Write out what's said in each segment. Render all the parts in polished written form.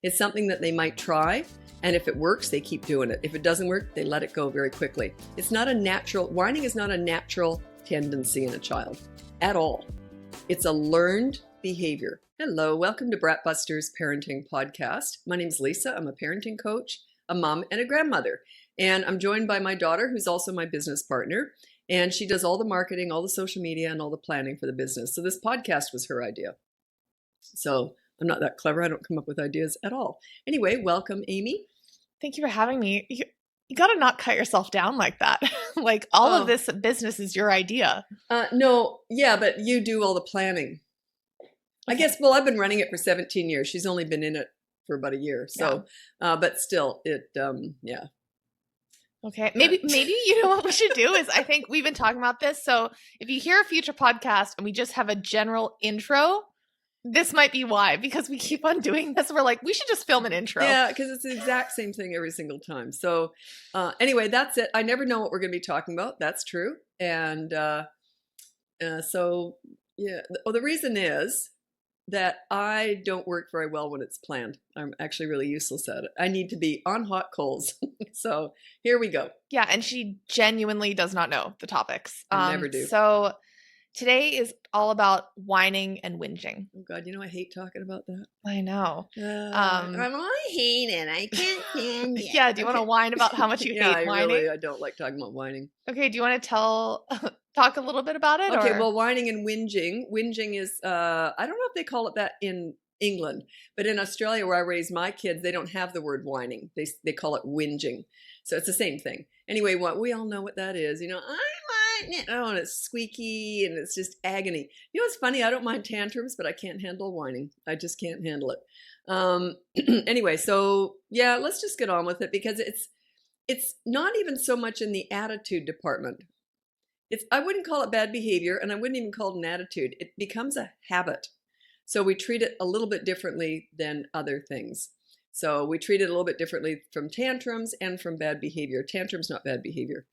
It's something that they might try, and if it works, they keep doing it. If it doesn't work, they let it go very quickly. Whining is not a natural tendency in a child at all. It's a learned behavior. Hello, welcome to BratBusters Parenting Podcast. My name is Lisa. I'm a parenting coach, a mom, and a grandmother. And I'm joined by my daughter, who's also my business partner. And she does all the marketing, all the social media, and all the planning for the business. So this podcast was her idea. So I'm not that clever. I don't come up with ideas at all. Anyway, welcome, Amy. Thank you for having me. You got to not cut yourself down like that. Like all of this business is your idea. No, yeah, but you do all the planning. I guess, well, I've been running it for 17 years. She's only been in it for about a year. So, but still, yeah. Okay. Maybe you know what we should do is I think we've been talking about this. So if you hear a future podcast and we just have a general intro, this might be why, because we keep on doing this. We're like, we should just film an intro. Yeah, because it's the exact same thing every single time. So anyway, that's it. I never know what we're going to be talking about. That's true. And so, yeah. Oh, the reason is that I don't work very well when it's planned. I'm actually really useless at it. I need to be on hot coals. So here we go. Yeah, and she genuinely does not know the topics. I never do. So today is all about whining and whinging. Oh God, I hate talking about that. I know. I hate it. I can't stand it. Yeah, do you want to whine about how much you hate whining? I don't like talking about whining. Okay, do you want to talk a little bit about it? Okay, well, whining and whinging. Whinging is, I don't know if they call it that in England, but in Australia where I raise my kids, they don't have the word whining. They call it whinging. So it's the same thing. Anyway, we all know what that is. And it's squeaky and it's just agony. You know what's funny? I don't mind tantrums, but I can't handle whining. I just can't handle it. Anyway, so yeah, let's just get on with it because it's not even so much in the attitude department. I wouldn't call it bad behavior, and I wouldn't even call it an attitude. It becomes a habit. So we treat it a little bit differently than other things. So we treat it a little bit differently from tantrums and from bad behavior. Tantrums, not bad behavior.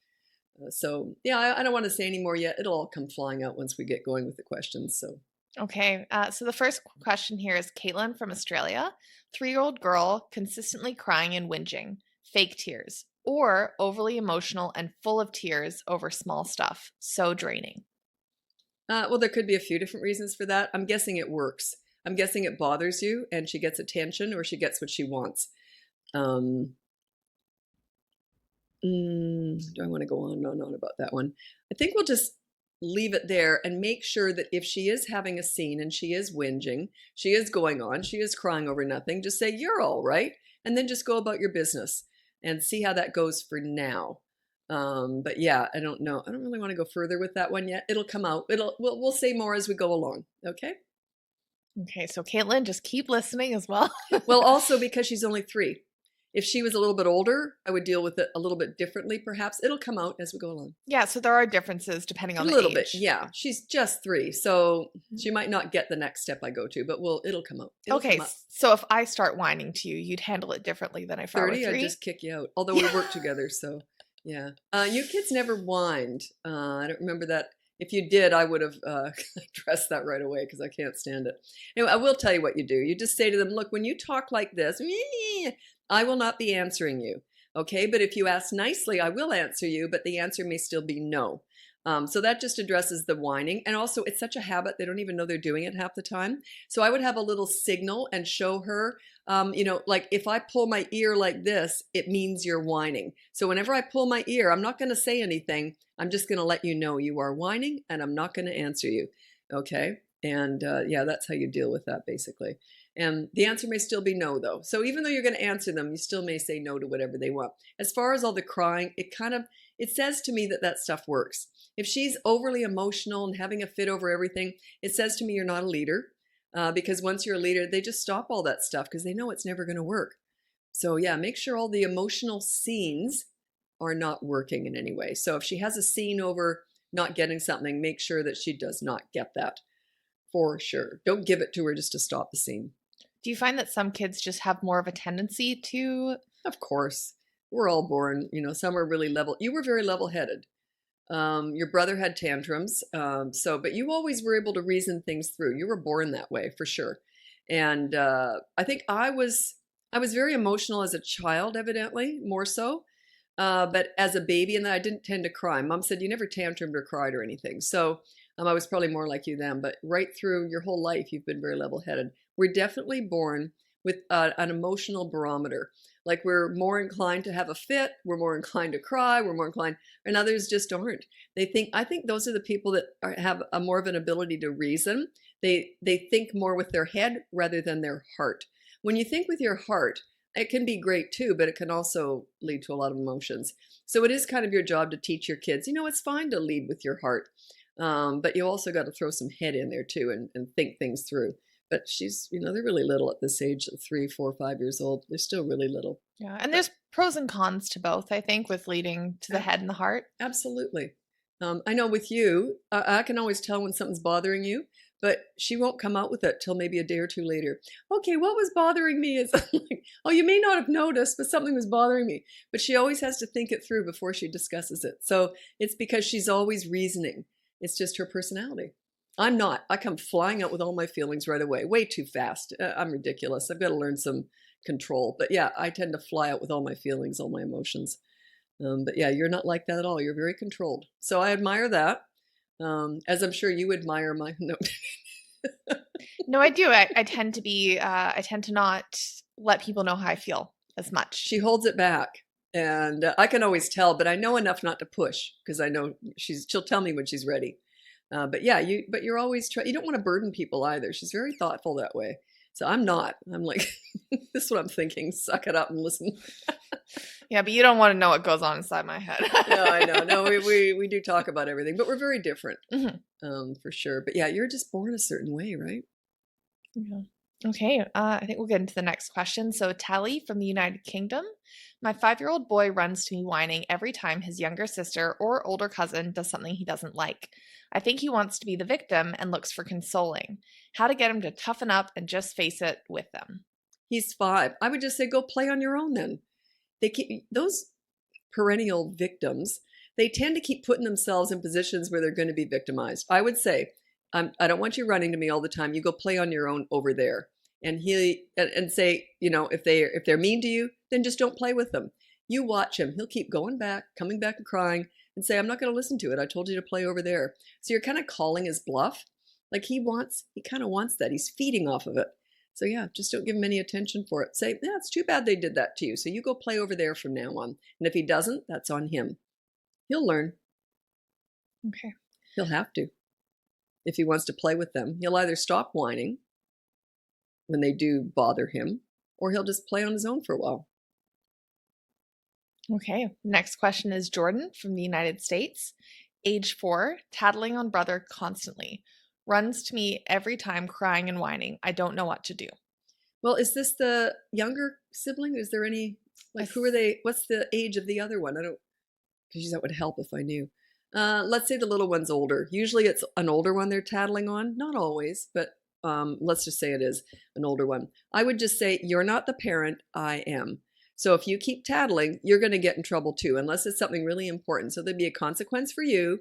So yeah, I don't want to say any more yet. It'll all come flying out once we get going with the questions. So okay. So the first question here is Caitlin from Australia. 3-year-old girl consistently crying and whinging, fake tears, or overly emotional and full of tears over small stuff. So draining. Well, there could be a few different reasons for that. I'm guessing it works. I'm guessing it bothers you and she gets attention or she gets what she wants. Do I want to go on and on about that one? I think we'll just leave it there and make sure that if she is having a scene and she is whinging, she is going on, she is crying over nothing, just say, you're all right. And then just go about your business and see how that goes for now. But yeah, I don't know. I don't really want to go further with that one yet. It'll come out. We'll say more as we go along. Okay. Okay. So Caitlin, just keep listening as well. Well, also because she's only 3. If she was a little bit older, I would deal with it a little bit differently, perhaps. It'll come out as we go along. Yeah, so there are differences depending on the age. A little bit, yeah. She's just 3, so she might not get the next step I go to, but it'll come out. Okay, so if I start whining to you, you'd handle it differently than if I were 3? I'd just kick you out, although we work together, so yeah. You kids never whined. I don't remember that. If you did, I would have addressed that right away because I can't stand it. Anyway, I will tell you what you do. You just say to them, look, when you talk like this, I will not be answering you, okay? But if you ask nicely, I will answer you, but the answer may still be no. So that just addresses the whining. And also, it's such a habit, they don't even know they're doing it half the time. So I would have a little signal and show her, like if I pull my ear like this, it means you're whining. So whenever I pull my ear, I'm not going to say anything. I'm just going to let you know you are whining and I'm not going to answer you, okay? And yeah, that's how you deal with that basically. And the answer may still be no, though. So even though you're going to answer them, you still may say no to whatever they want. As far as all the crying, it says to me that stuff works. If she's overly emotional and having a fit over everything, it says to me you're not a leader. Because once you're a leader, they just stop all that stuff because they know it's never going to work. So yeah, make sure all the emotional scenes are not working in any way. So if she has a scene over not getting something, make sure that she does not get that for sure. Don't give it to her just to stop the scene. Do you find that some kids just have more of a tendency to? Of course. We're all born, some are really level. You were very level-headed. Your brother had tantrums. But you always were able to reason things through. You were born that way for sure. And I think I was I was very emotional as a child, evidently, more so. But as a baby, and then I didn't tend to cry. Mom said you never tantrumed or cried or anything. So I was probably more like you then. But right through your whole life, you've been very level-headed. We're definitely born with an emotional barometer. Like we're more inclined to have a fit, we're more inclined to cry, we're more inclined, and others just aren't. I think those are the people that have a more of an ability to reason. They think more with their head rather than their heart. When you think with your heart, it can be great too, but it can also lead to a lot of emotions. So it is kind of your job to teach your kids, it's fine to lead with your heart. But you also got to throw some head in there too and think things through. But she's, they're really little at this age, 3, 4, 5 years old. They're still really little. Yeah. And there's pros and cons to both, I think, with leading to the head and the heart. Absolutely. I know with you, I can always tell when something's bothering you, but she won't come out with it till maybe a day or two later. Okay, what was bothering me is, like, oh, you may not have noticed, but something was bothering me. But she always has to think it through before she discusses it. So it's because she's always reasoning. It's just her personality. I'm not. I come flying out with all my feelings right away, way too fast. I'm ridiculous. I've got to learn some control. But yeah, I tend to fly out with all my feelings, all my emotions. But yeah, you're not like that at all. You're very controlled. So I admire that. As I'm sure you admire my no. No, I do. I tend to be. I tend to not let people know how I feel as much. She holds it back, and I can always tell. But I know enough not to push because I know she'll tell me when she's ready. But yeah, you're always you don't want to burden people either. She's very thoughtful that way. So I'm not. I'm like, this is what I'm thinking. Suck it up and listen. Yeah, but you don't want to know what goes on inside my head. No, I know. No, we do talk about everything, but we're very different, for sure. But yeah, you're just born a certain way, right? Yeah. Okay, I think we'll get into the next question. So Tally from the United Kingdom. My 5-year-old boy runs to me whining every time his younger sister or older cousin does something he doesn't like. I think he wants to be the victim and looks for consoling. How to get him to toughen up and just face it with them. He's 5. I would just say go play on your own then. Those perennial victims, they tend to keep putting themselves in positions where they're going to be victimized. I would say, I don't want you running to me all the time. You go play on your own over there. And and say, if they're mean to you, then just don't play with them. You watch him. He'll keep coming back and crying and say, I'm not going to listen to it. I told you to play over there. So you're kind of calling his bluff. Like he kind of wants that. He's feeding off of it. So yeah, just don't give him any attention for it. Say, yeah, it's too bad they did that to you. So you go play over there from now on. And if he doesn't, that's on him. He'll learn. Okay. He'll have to. If he wants to play with them, he'll either stop whining when they do bother him, or he'll just play on his own for a while. Okay. Next question is Jordan from the United States. Age 4, tattling on brother constantly. Runs to me every time crying and whining. I don't know what to do. Well, is this the younger sibling? Is there any, who are they? What's the age of the other one? Because that would help if I knew. Let's say the little one's older. Usually it's an older one they're tattling on. Not always, but let's just say it is an older one. I would just say, you're not the parent, I am. So if you keep tattling, you're going to get in trouble too, unless it's something really important. So there'd be a consequence for you.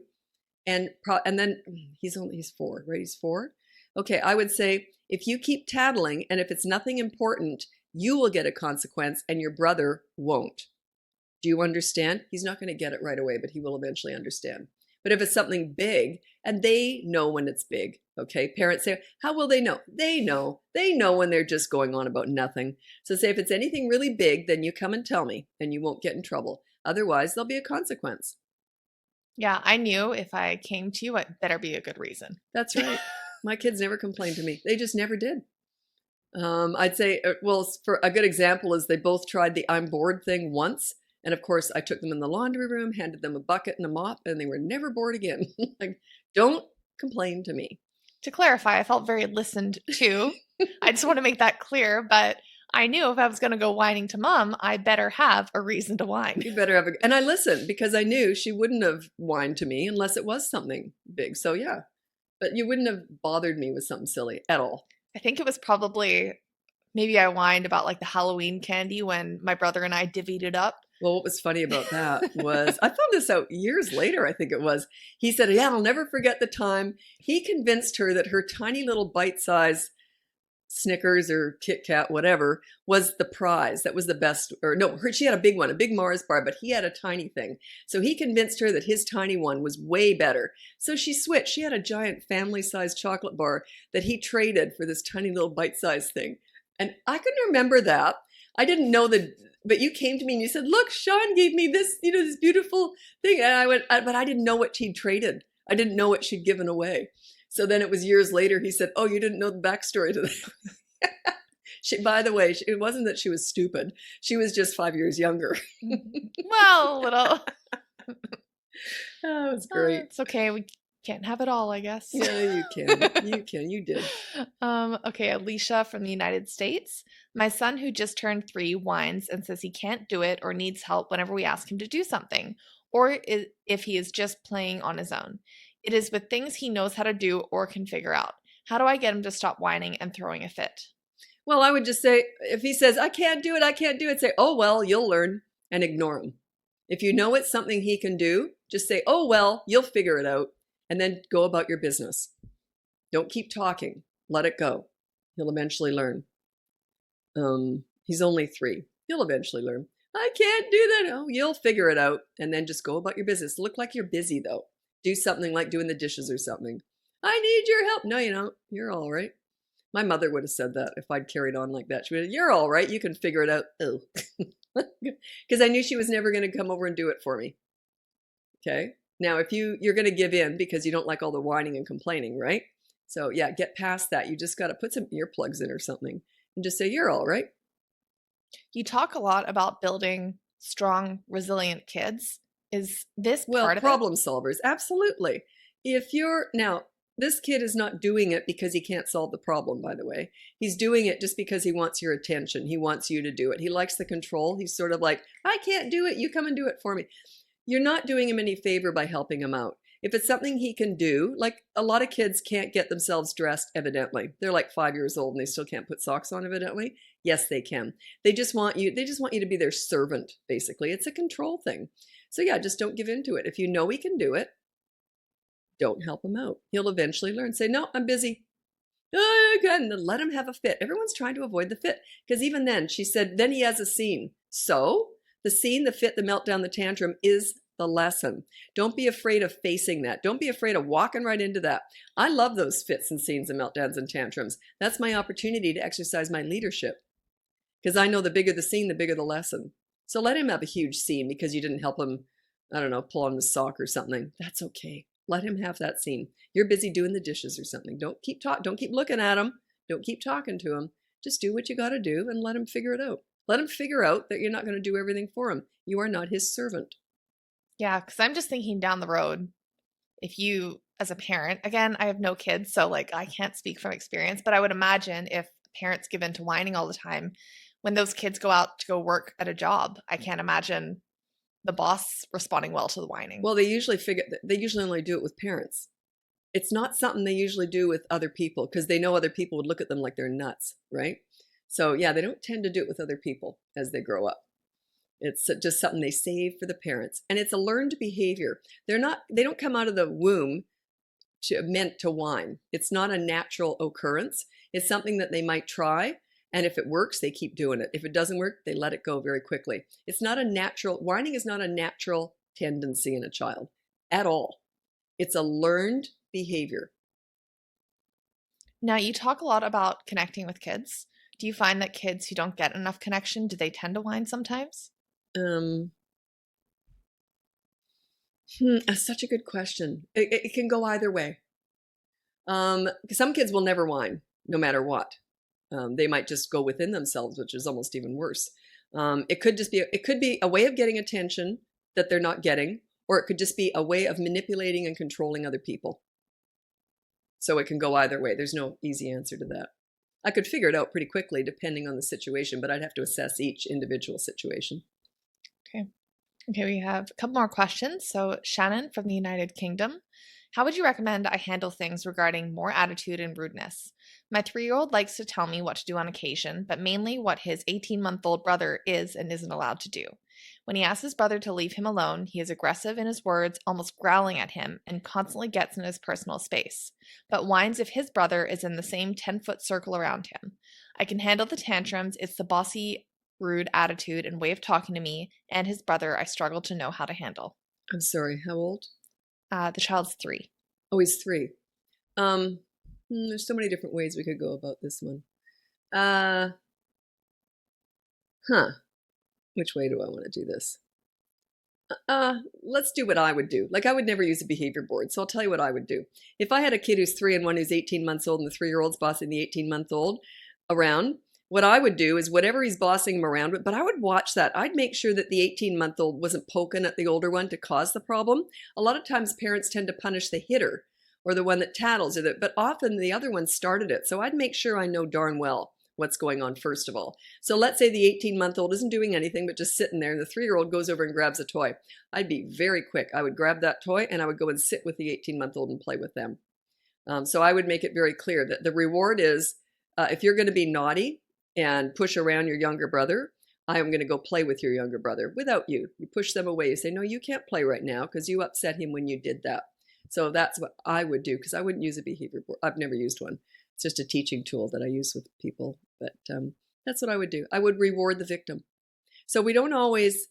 And then he's 4, right? He's 4. Okay, I would say if you keep tattling and if it's nothing important, you will get a consequence and your brother won't. Do you understand? He's not going to get it right away, but he will eventually understand. But if it's something big, and they know when it's big, okay? Parents say, how will they know? They know. They know when they're just going on about nothing. So say if it's anything really big, then you come and tell me, and you won't get in trouble. Otherwise, there'll be a consequence. Yeah, I knew if I came to you, it better be a good reason. That's right. My kids never complained to me. They just never did. I'd say, well, for a good example is they both tried the I'm bored thing once. And of course, I took them in the laundry room, handed them a bucket and a mop, and they were never bored again. Like, don't complain to me. To clarify, I felt very listened to. I just want to make that clear, but I knew if I was going to go whining to mom, I better have a reason to whine. You better have and I listened because I knew she wouldn't have whined to me unless it was something big. So yeah, but you wouldn't have bothered me with something silly at all. I think it was probably, maybe I whined about like the Halloween candy when my brother and I divvied it up. Well, what was funny about that was, I found this out years later, I think it was. He said, yeah, I'll never forget the time he convinced her that her tiny little bite-sized Snickers or Kit Kat, whatever, was the prize. That was the best. Or no, she had a big one, a big Mars bar, but he had a tiny thing. So he convinced her that his tiny one was way better. So she switched. She had a giant family-sized chocolate bar that he traded for this tiny little bite-sized thing. And I couldn't remember that. I didn't know but you came to me and you said, look, Sean gave me this, this beautiful thing. And I went, but I didn't know what she'd traded. I didn't know what she'd given away. So then it was years later, he said, oh, you didn't know the backstory to that. By the way, it wasn't that she was stupid. She was just 5 years younger. Well, a little. Oh, it's great. It's okay. We can't have it all, I guess. Yeah, you can. You can. You did. Okay, Alicia from the United States. My son, who just turned 3, whines and says he can't do it or needs help whenever we ask him to do something, or if he is just playing on his own. It is with things he knows how to do or can figure out. How do I get him to stop whining and throwing a fit? Well, I would just say, if he says, I can't do it, say, oh, well, you'll learn, and ignore him. If you know it's something he can do, just say, oh, well, you'll figure it out, and then go about your business. Don't keep talking. Let it go. He'll eventually learn. He's only 3. He'll eventually learn. I can't do that. Oh, you'll figure it out, and then just go about your business. Look like you're busy, though. Do something like doing the dishes or something. I need your help. No, you don't. You're all right. My mother would have said that if I'd carried on like that. She would have, you're all right. You can figure it out. Oh, because I knew she was never going to come over and do it for me. Okay. Now, if you're going to give in because you don't like all the whining and complaining, right? So yeah, get past that. You just got to put some earplugs in or something and just say, you're all right. You talk a lot about building strong, resilient kids. Is this part of it? Problem solvers. Absolutely. Now, this kid is not doing it because he can't solve the problem, by the way. He's doing it just because he wants your attention. He wants you to do it. He likes the control. He's sort of like, I can't do it. You come and do it for me. You're not doing him any favor by helping him out. If it's something he can do, like a lot of kids can't get themselves dressed, evidently. They're like 5 years old and they still can't put socks on, evidently. Yes, they can. They just want you to be their servant, basically. It's a control thing. So yeah, just don't give in to it. If you know he can do it, don't help him out. He'll eventually learn. Say, no, I'm busy. And then let him have a fit. Everyone's trying to avoid the fit. Because even then, she said, then he has a scene. So the scene, the fit, the meltdown, the tantrum is the lesson. Don't be afraid of facing that. Don't be afraid of walking right into that. I love those fits and scenes and meltdowns and tantrums. That's my opportunity to exercise my leadership. Because I know the bigger the scene, the bigger the lesson. So let him have a huge scene because you didn't help him, I don't know, pull on the sock or something. That's okay. Let him have that scene. You're busy doing the dishes or something. Don't keep looking at him. Don't keep talking to him. Just do what you got to do and let him figure it out. Let him figure out that you're not going to do everything for him. You are not his servant. Yeah, because I'm just thinking down the road, if you, as a parent, again, I have no kids, so like I can't speak from experience, but I would imagine if parents give in to whining all the time, when those kids go out to go work at a job, I can't imagine the boss responding well to the whining. Well, they usually only do it with parents. It's not something they usually do with other people because they know other people would look at them like they're nuts, right? So yeah, they don't tend to do it with other people as they grow up. It's just something they save for the parents. And it's a learned behavior. They don't come out of the womb meant to whine. It's not a natural occurrence. It's something that they might try. And if it works, they keep doing it. If it doesn't work, they let it go very quickly. Whining is not a natural tendency in a child at all. It's a learned behavior. Now, you talk a lot about connecting with kids. Do you find that kids who don't get enough connection, do they tend to whine sometimes? That's such a good question. It can go either way. Some kids will never whine, no matter what. They might just go within themselves, which is almost even worse. It could be a way of getting attention that they're not getting, or it could just be a way of manipulating and controlling other people. So it can go either way. There's no easy answer to that. I could figure it out pretty quickly depending on the situation, but I'd have to assess each individual situation. Okay, we have a couple more questions. So Shannon from the United Kingdom. How would you recommend I handle things regarding more attitude and rudeness? My 3-year-old likes to tell me what to do on occasion, but mainly what his 18-month-old brother is and isn't allowed to do. When he asks his brother to leave him alone, he is aggressive in his words, almost growling at him, and constantly gets in his personal space, but whines if his brother is in the same 10-foot circle around him. I can handle the tantrums. It's the bossy, rude attitude and way of talking to me and his brother I struggle to know how to handle. I'm sorry, how old? The child's 3. Oh, he's 3. There's so many different ways we could go about this one. Which way do I want to do this? Let's do what I would do. Like, I would never use a behavior board, so I'll tell you what I would do. If I had a kid who's 3 and one who's 18 months old and the 3-year-old's bossing the 18-month-old around, what I would do is whatever he's bossing him around with, but I would watch that. I'd make sure that the 18-month-old wasn't poking at the older one to cause the problem. A lot of times parents tend to punish the hitter or the one that tattles, but often the other one started it. So I'd make sure I know darn well what's going on first of all. So let's say the 18-month-old isn't doing anything but just sitting there and the 3-year-old goes over and grabs a toy. I'd be very quick. I would grab that toy and I would go and sit with the 18-month-old and play with them. So I would make it very clear that the reward is if you're going to be naughty and push around your younger brother, I am going to go play with your younger brother without you. You push them away. You say, no, you can't play right now because you upset him when you did that. So that's what I would do because I wouldn't use a behavior board. I've never used one. It's just a teaching tool that I use with people. But that's what I would do. I would reward the victim. So we don't always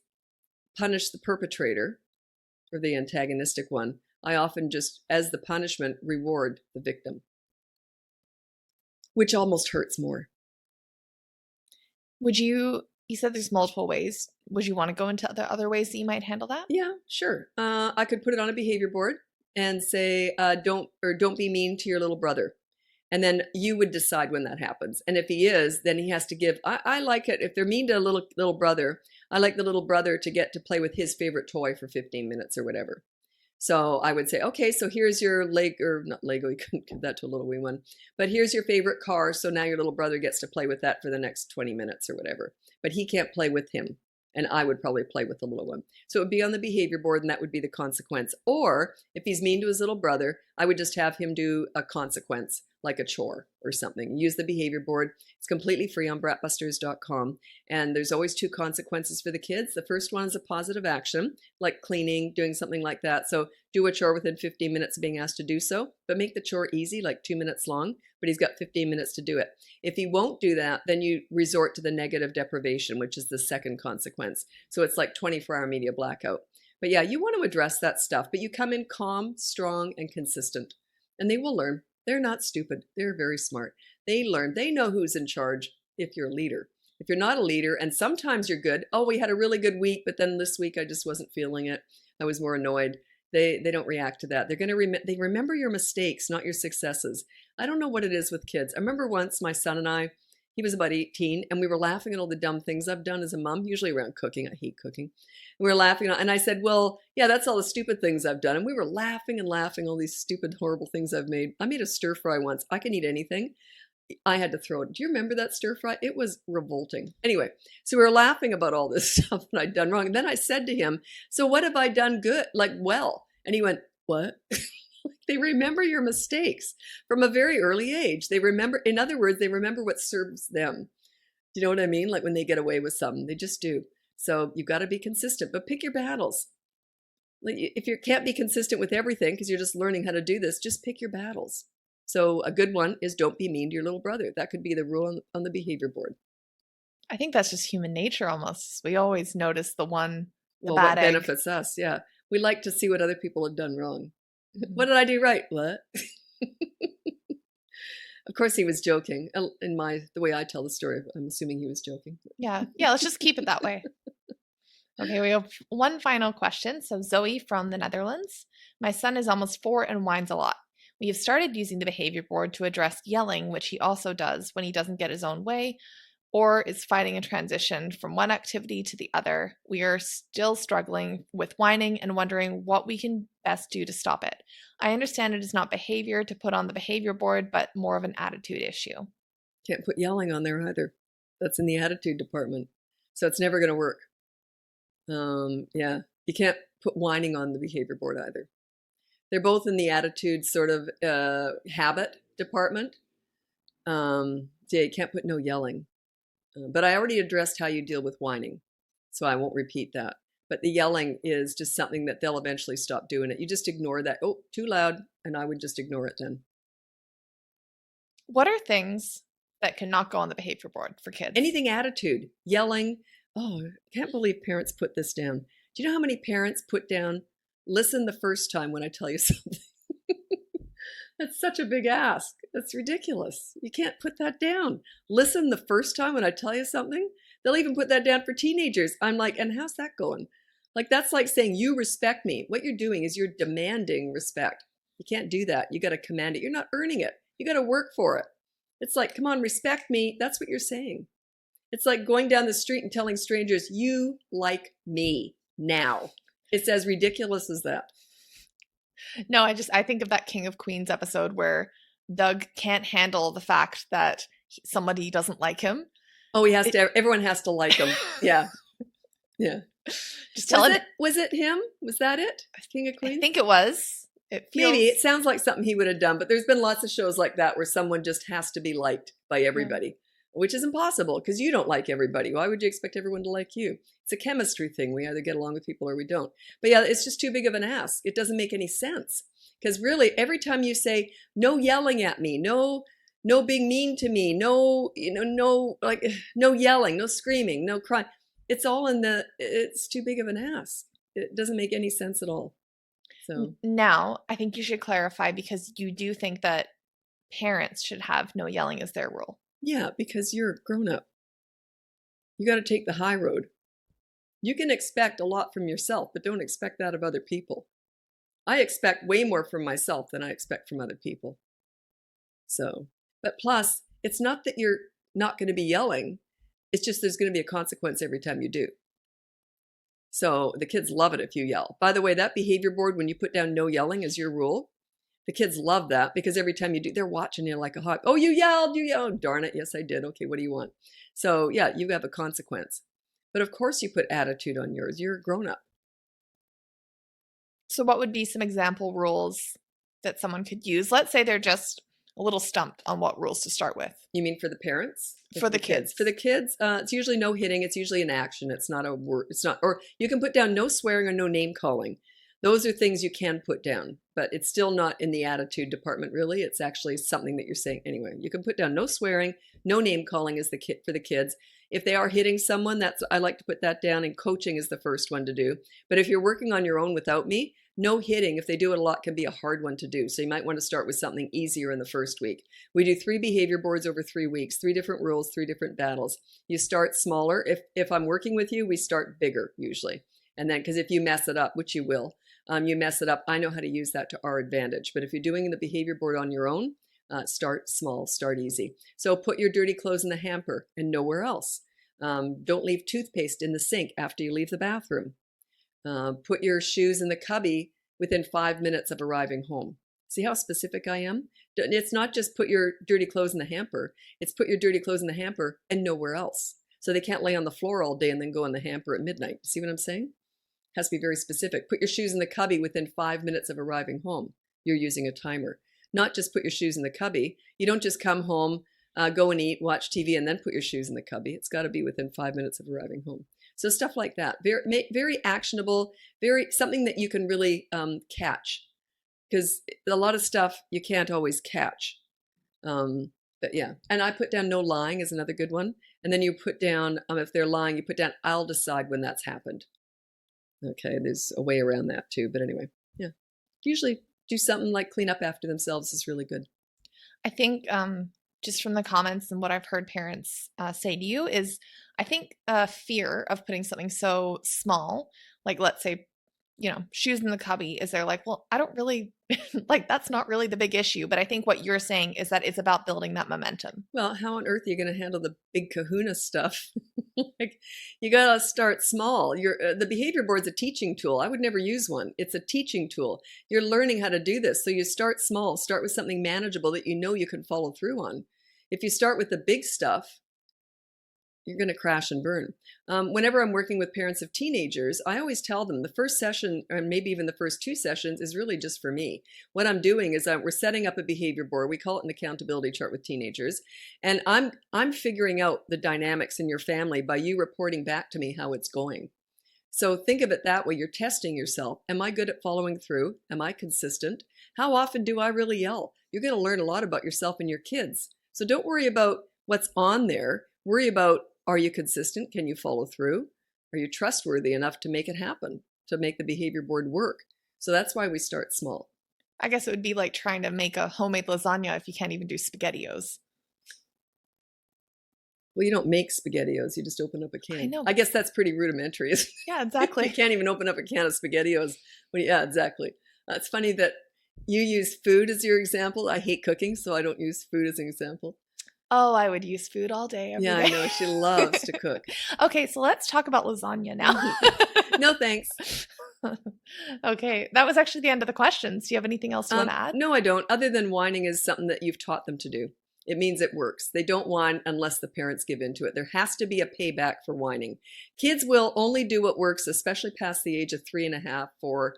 punish the perpetrator or the antagonistic one. I often just, as the punishment, reward the victim, which almost hurts more. You said there's multiple ways. Would you want to go into the other ways that you might handle that? Yeah, sure. I could put it on a behavior board and say, don't be mean to your little brother. And then you would decide when that happens. And if he is, then he has to give, I like it. If they're mean to a little brother, I like the little brother to get to play with his favorite toy for 15 minutes or whatever. So I would say, okay, so here's your not Lego, you couldn't give that to a little wee one, but here's your favorite car. So now your little brother gets to play with that for the next 20 minutes or whatever, but he can't play with him. And I would probably play with the little one. So it would be on the behavior board and that would be the consequence. Or if he's mean to his little brother, I would just have him do a consequence, like a chore or something. Use the behavior board. It's completely free on BratBusters.com. And there's always 2 consequences for the kids. The first one is a positive action, like cleaning, doing something like that. So do a chore within 15 minutes of being asked to do so, but make the chore easy, like 2 minutes long, but he's got 15 minutes to do it. If he won't do that, then you resort to the negative deprivation, which is the second consequence. So it's like 24-hour media blackout. But yeah, you want to address that stuff, but you come in calm, strong, and consistent, and they will learn. They're not stupid. They're very smart. They learn. They know who's in charge if you're a leader. If you're not a leader, and sometimes you're good, oh, we had a really good week, but then this week I just wasn't feeling it. I was more annoyed. They don't react to that. They're going to they remember your mistakes, not your successes. I don't know what it is with kids. I remember once my son and I, he was about 18, and we were laughing at all the dumb things I've done as a mom, usually around cooking. I hate cooking. And we were laughing, and I said, well, yeah, that's all the stupid things I've done. And we were laughing and laughing, all these stupid, horrible things I've made. I made a stir fry once. I can eat anything. I had to throw it. Do you remember that stir fry? It was revolting. Anyway, so we were laughing about all this stuff that I'd done wrong. And then I said to him, so what have I done good, like well? And he went, what? They remember your mistakes from a very early age. They remember, in other words, they remember what serves them. Do you know what I mean? Like when they get away with something, they just do. So you've got to be consistent, but pick your battles. Like if you can't be consistent with everything because you're just learning how to do this, just pick your battles. So a good one is don't be mean to your little brother. That could be the rule on the behavior board. I think that's just human nature almost. We always notice the bad what egg. Benefits us. Yeah. We like to see what other people have done wrong. What did I do right? What? Of course he was joking. In the way I tell the story, I'm assuming he was joking. Yeah, let's just keep it that way. Okay, we have one final question. So Zoe from the Netherlands. My son is almost 4 and whines a lot. We have started using the behavior board to address yelling, which he also does when he doesn't get his own way or is fighting a transition from one activity to the other. We are still struggling with whining and wondering what we can best do to stop it. I understand it is not behavior to put on the behavior board, but more of an attitude issue. Can't put yelling on there either. That's in the attitude department. So it's never going to work. Yeah, you can't put whining on the behavior board either. They're both in the attitude sort of habit department. Yeah, you can't put no yelling. But I already addressed how you deal with whining, so I won't repeat that. But the yelling is just something that they'll eventually stop doing it. You just ignore that. Oh, too loud. And I would just ignore it then. What are things that cannot go on the behavior board for kids? Anything attitude, yelling. Oh, I can't believe parents put this down. Do you know how many parents put down, listen the first time when I tell you something? That's such a big ask. That's ridiculous. You can't put that down. Listen the first time when I tell you something? They'll even put that down for teenagers. I'm like, and how's that going? Like, that's like saying, you respect me. What you're doing is you're demanding respect. You can't do that. You got to command it. You're not earning it. You got to work for it. It's like, come on, respect me. That's what you're saying. It's like going down the street and telling strangers, you like me now. It's as ridiculous as that. No, I think of that King of Queens episode where Doug can't handle the fact that somebody doesn't like him. Oh, everyone has to like him. Yeah. Yeah. Just tell him. Was it him? Was that it? King of Queens? I think it was. Maybe. It sounds like something he would have done, but there's been lots of shows like that where someone just has to be liked by everybody, which is impossible because you don't like everybody. Why would you expect everyone to like you? It's a chemistry thing. We either get along with people or we don't. But yeah, it's just too big of an ask. It doesn't make any sense because really every time you say, no yelling at me, no being mean to me, no yelling, no screaming, no crying. It's all it's too big of an ask. It doesn't make any sense at all. So now I think you should clarify because you do think that parents should have no yelling as their rule. Yeah, because you're a grown up. You got to take the high road. You can expect a lot from yourself, but don't expect that of other people. I expect way more from myself than I expect from other people. So, but plus, it's not that you're not going to be yelling. It's just there's going to be a consequence every time you do. So the kids love it if you yell. By the way, that behavior board, when you put down no yelling as your rule, the kids love that because every time you do, they're watching you like a hawk. Oh, you yelled. Darn it. Yes, I did. Okay, what do you want? So yeah, you have a consequence. But of course you put attitude on yours. You're a grown up. So what would be some example rules that someone could use? Let's say they're just a little stumped on what rules to start with. You mean for the parents? For the kids. For the kids, it's usually no hitting. It's usually an action. It's not a word. It's not, or you can put down no swearing or no name calling. Those are things you can put down, but it's still not in the attitude department, really. It's actually something that you're saying anyway. You can put down no swearing, no name calling is for the kids. If they are hitting someone, I like to put that down, and coaching is the first one to do. But if you're working on your own without me, no hitting, if they do it a lot, can be a hard one to do. So you might want to start with something easier in the first week. We do 3 behavior boards over 3 weeks, 3 different rules, 3 different battles. You start smaller. If I'm working with you, we start bigger usually. And then, because if you mess it up, which you will, you mess it up, I know how to use that to our advantage. But if you're doing the behavior board on your own, start small, start easy. So put your dirty clothes in the hamper and nowhere else. Don't leave toothpaste in the sink after you leave the bathroom. Put your shoes in the cubby within 5 minutes of arriving home. See how specific I am? It's not just put your dirty clothes in the hamper. It's put your dirty clothes in the hamper and nowhere else. So they can't lay on the floor all day and then go in the hamper at midnight. See what I'm saying? Has to be very specific. Put your shoes in the cubby within 5 minutes of arriving home. You're using a timer. Not just put your shoes in the cubby. You don't just come home, go and eat, watch TV, and then put your shoes in the cubby. It's got to be within 5 minutes of arriving home. So stuff like that. Very actionable, something that you can really catch. Because a lot of stuff you can't always catch. But yeah. And I put down no lying is another good one. And then you put down, if they're lying, you put down, I'll decide when that's happened. Okay, there's a way around that too. But anyway, yeah. Usually do something like clean up after themselves is really good. I think just from the comments and what I've heard parents say to you is, I think fear of putting something so small, like let's say, shoes in the cubby, is they're like, well, I don't really, that's not really the big issue. But I think what you're saying is that it's about building that momentum. Well, how on earth are you going to handle the big kahuna stuff? You got to start small. The behavior board's a teaching tool. I would never use one. It's a teaching tool. You're learning how to do this. So you start small, start with something manageable that you can follow through on. If you start with the big stuff, you're going to crash and burn. Whenever I'm working with parents of teenagers, I always tell them the first session, or maybe even the first 2 sessions, is really just for me. What I'm doing is we're setting up a behavior board. We call it an accountability chart with teenagers. And I'm figuring out the dynamics in your family by you reporting back to me how it's going. So think of it that way. You're testing yourself. Am I good at following through? Am I consistent? How often do I really yell? You're going to learn a lot about yourself and your kids. So don't worry about what's on there. Worry about, are you consistent? Can you follow through? Are you trustworthy enough to make it happen, to make the behavior board work? So that's why we start small. I guess it would be like trying to make a homemade lasagna if you can't even do SpaghettiOs. Well, you don't make SpaghettiOs. You just open up a can. I know. I guess that's pretty rudimentary, isn't it? Yeah, exactly. You can't even open up a can of SpaghettiOs. Yeah, exactly. It's funny that you use food as your example. I hate cooking, so I don't use food as an example. Oh, I would use food all day. Every day. I know. She loves to cook. Okay, so let's talk about lasagna now. No, thanks. Okay, that was actually the end of the questions. Do you have anything else you want to add? No, I don't. Other than whining is something that you've taught them to do. It means it works. They don't whine unless the parents give into it. There has to be a payback for whining. Kids will only do what works, especially past the age of 3.5, 4.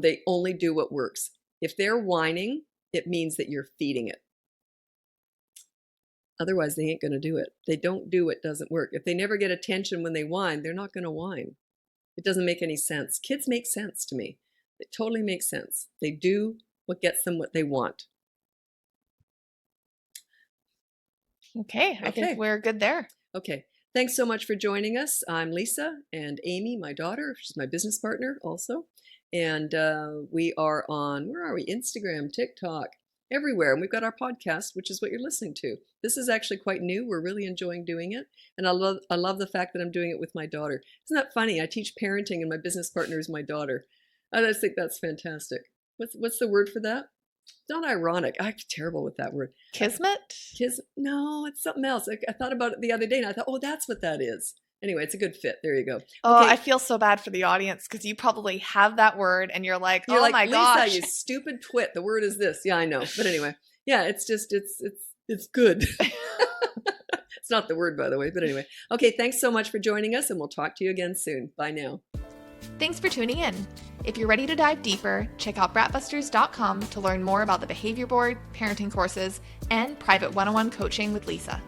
They only do what works. If they're whining, it means that you're feeding it. Otherwise, they ain't going to do it. They don't do what doesn't work. If they never get attention when they whine, they're not going to whine. It doesn't make any sense. Kids make sense to me. It totally makes sense. They do what gets them what they want. Okay, I think we're good there. Okay. Thanks so much for joining us. I'm Lisa, and Amy, my daughter, she's my business partner also. And we are on, where are we? Instagram, TikTok, everywhere. And we've got our podcast, which is what you're listening to. This is actually quite new. We're really enjoying doing it. And I love the fact that I'm doing it with my daughter. Isn't that funny? I teach parenting and my business partner is my daughter. I just think that's fantastic. What's the word for that? Not ironic. I'm terrible with that word. Kismet? No, it's something else. I thought about it the other day and I thought, oh, that's what that is. Anyway, it's a good fit. There you go. Oh, okay. I feel so bad for the audience because you probably have that word and you're like, oh my gosh. Lisa, you stupid twit. The word is this. Yeah, I know. But anyway, yeah, it's just, it's good. It's not the word, by the way. But anyway. Okay, thanks so much for joining us and we'll talk to you again soon. Bye now. Thanks for tuning in. If you're ready to dive deeper, check out BratBusters.com to learn more about the behavior board, parenting courses, and private one-on-one coaching with Lisa.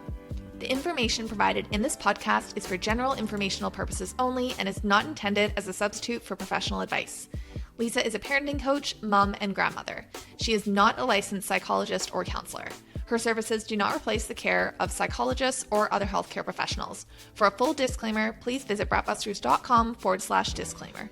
The information provided in this podcast is for general informational purposes only and is not intended as a substitute for professional advice. Lisa is a parenting coach, mom, and grandmother. She is not a licensed psychologist or counselor. Her services do not replace the care of psychologists or other healthcare professionals. For a full disclaimer, please visit BratBusters.com/disclaimer.